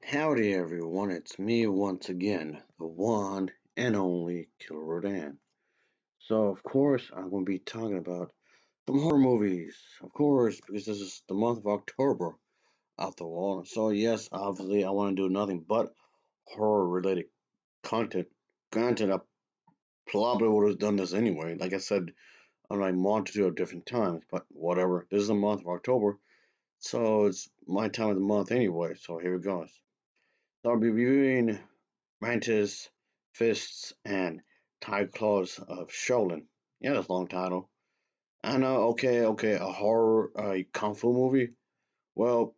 Howdy everyone, it's me once again, the one and only Killer Rodan. So of course I'm going to be talking about some horror movies, of course, because this is the month of October after all. So yes, obviously I want to do nothing but horror related content. Granted, I probably would have done this anyway, like I said on a multitude of different times, but whatever. This is the month of October, so it's my time of the month anyway, so here it goes. So I'll be reviewing Mantis, Fists, and Tiger Claws of Shaolin. Yeah, that's a long title. I know, okay, a horror, a kung fu movie. Well,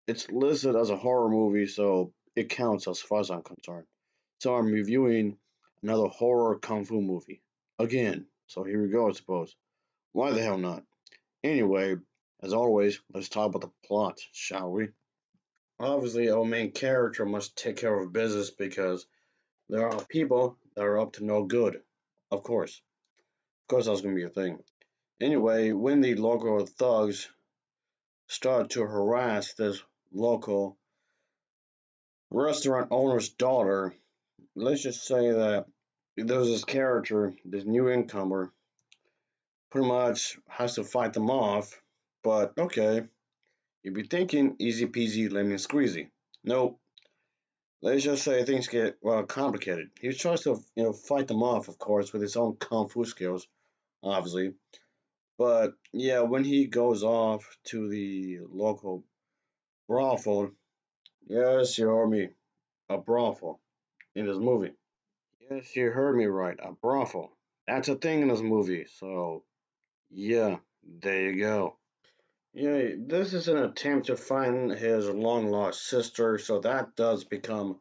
it's listed as a horror movie, so it counts as far as I'm concerned. So I'm reviewing another horror kung fu movie. Again, so here we go, I suppose. Why the hell not? Anyway, as always, let's talk about the plot, shall we? Obviously, our main character must take care of business because there are people that are up to no good. Of course. Of course that's gonna be a thing. Anyway, when the local thugs start to harass this local restaurant owner's daughter, let's just say that there's this character, this new incomer, pretty much has to fight them off. But okay, you'd be thinking easy peasy lemon squeezy. Nope. Let's just say things get well complicated. He tries to fight them off, of course, with his own kung fu skills, obviously. But yeah, when he goes off to the local brothel, yes, you heard me, a brothel in this movie. Yes, you heard me right, a brothel. That's a thing in this movie, so yeah, there you go. Yeah, this is an attempt to find his long lost sister, so that does become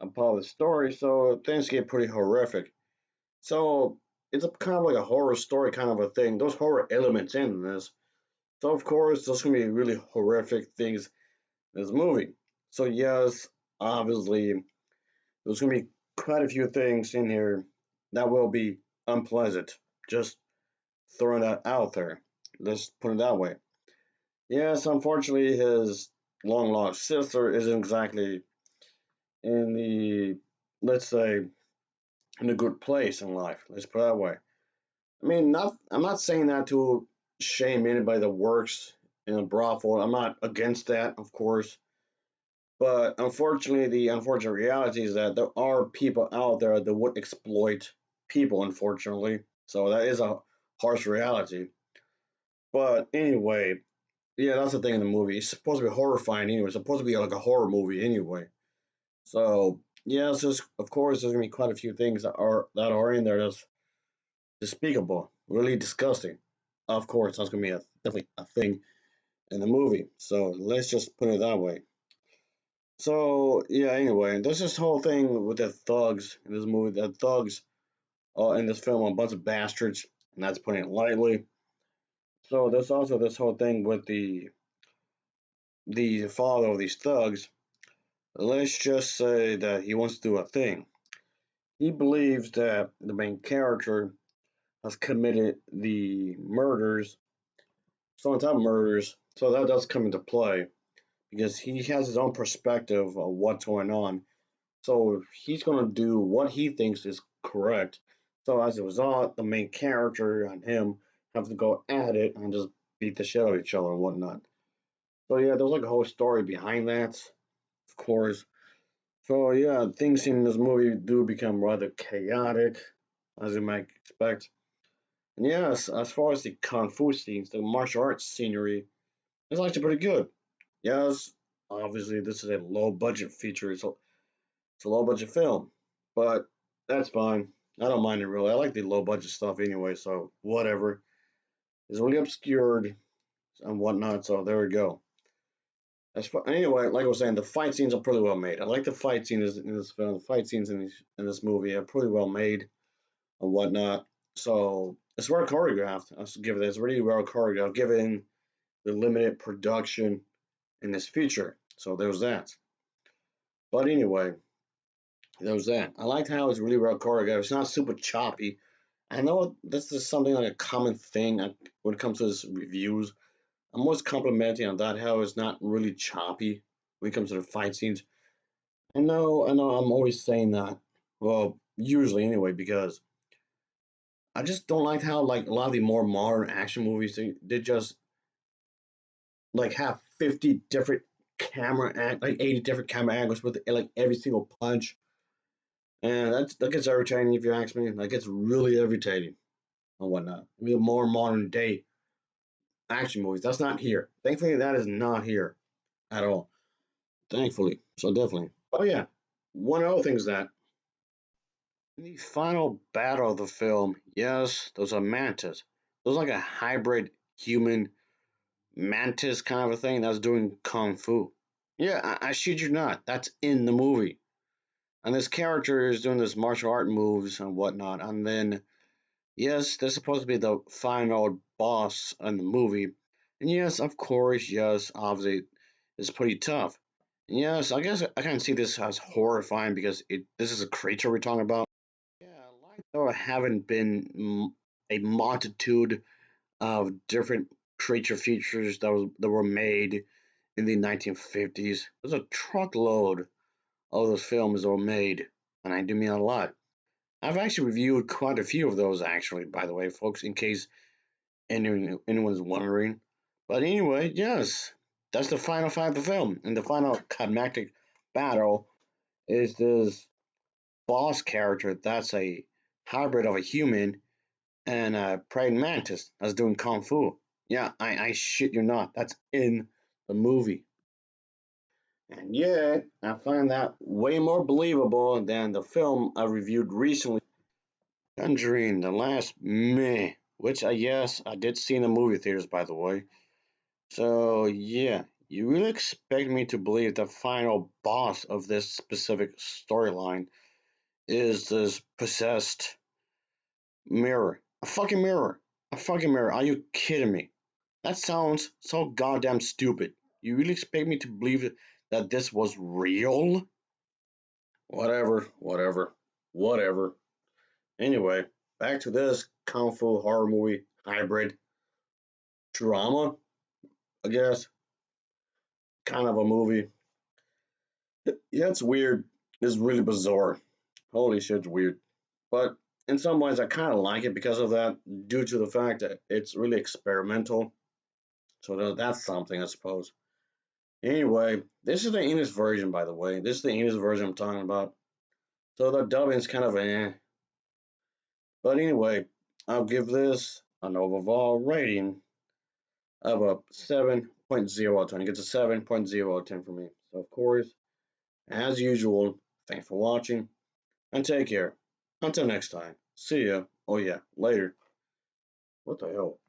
a part of the story, so things get pretty horrific. So it's a kind of like a horror story kind of a thing. Those horror elements in this. So of course, there's gonna be really horrific things in this movie. So yes, obviously, there's gonna be quite a few things in here that will be unpleasant. Just throwing that out there. Let's put it that way. Yes, unfortunately, his long lost sister isn't exactly in the, let's say, in a good place in life. Let's put it that way. I mean, not. I'm not saying that to shame anybody that works in a brothel. I'm not against that, of course. But unfortunately, the unfortunate reality is that there are people out there that would exploit people, unfortunately. So that is a harsh reality. But anyway, yeah, that's the thing in the movie. It's supposed to be horrifying anyway. It's supposed to be like a horror movie anyway. So yeah, it's just of course there's gonna be quite a few things that are in there that's despicable, really disgusting. Of course, that's gonna be definitely a thing in the movie. So let's just put it that way. So yeah, anyway, there's this whole thing with the thugs in this movie. The thugs in this film are a bunch of bastards, and that's putting it lightly. So there's also this whole thing with the father of these thugs. Let's just say that he wants to do a thing. He believes that the main character has committed the murders, some type of murders. So that does come into play because he has his own perspective of what's going on. So he's going to do what he thinks is correct. So as a result, the main character and him have to go at it and just beat the shit out of each other and whatnot. So yeah, there's like a whole story behind that, of course. So yeah, things in this movie do become rather chaotic, as you might expect. And yes, as far as the kung fu scenes, the martial arts scenery is actually pretty good. Yes, obviously this is a low budget feature, so it's a low budget film, but that's fine. I don't mind it really. I like the low budget stuff anyway, so whatever. It's really obscured and whatnot, so there we go. Anyway, like I was saying, the fight scenes are pretty well made. I like the fight scenes in this film. The fight scenes in this movie are pretty well made and whatnot. So it's well choreographed. I should give it. It's really well choreographed, given the limited production in this feature. So there's that. But anyway, there was that. I liked how it's really well choreographed. It's not super choppy. I know this is something like a common thing when it comes to this reviews. I'm always complimenting on that how it's not really choppy when it comes to the fight scenes. I know, I'm always saying that. Well, usually anyway, because I just don't like how like a lot of the more modern action movies they just like have 50 different like 80 different camera angles with like every single punch, and that gets irritating if you ask me. Like it's really irritating and whatnot. I mean, more modern day action movies. That's not here. Thankfully, that is not here at all. Thankfully, so definitely. Oh yeah, one other thing is that in the final battle of the film, yes, those are mantis. Those like a hybrid human mantis kind of a thing that's doing kung fu. Yeah, I shit you not. That's in the movie. And this character is doing this martial art moves and whatnot. And then, yes, they're supposed to be the final boss in the movie. And yes, of course, yes, obviously, it's pretty tough. And yes, I guess I can see this as horrifying because this is a creature we're talking about. Yeah, like there haven't been a multitude of different creature features that were made in the 1950s. There's a truckload of those films that were made, and I do mean a lot. I've actually reviewed quite a few of those, actually, by the way, folks, in case anyone's wondering. But anyway, yes, that's the final fight of the film, and the final climactic battle is this boss character that's a hybrid of a human and a praying mantis that's doing kung fu. Yeah, I shit you not. That's in the movie. And yet, I find that way more believable than the film I reviewed recently, Conjuring, the last meh, which I yes, I did see in the movie theaters, by the way. So, yeah, you really expect me to believe the final boss of this specific storyline is this possessed mirror. A fucking mirror. A fucking mirror. Are you kidding me? That sounds so goddamn stupid. You really expect me to believe that this was real? Whatever, whatever, whatever. Anyway, back to this kung fu horror movie hybrid drama, I guess. Kind of a movie. Yeah, it's weird. It's really bizarre. Holy shit, it's weird. But in some ways, I kind of like it because of that, due to the fact that it's really experimental. So that's something, I suppose. Anyway, this is the English version, by the way. This is the English version I'm talking about. So the dubbing is kind of eh. But anyway, I'll give this an overall rating of a 7.0 out of 10. It gets a 7.0 out of 10 for me. So, of course, as usual, thanks for watching and take care. Until next time, see ya. Oh, yeah, later. What the hell?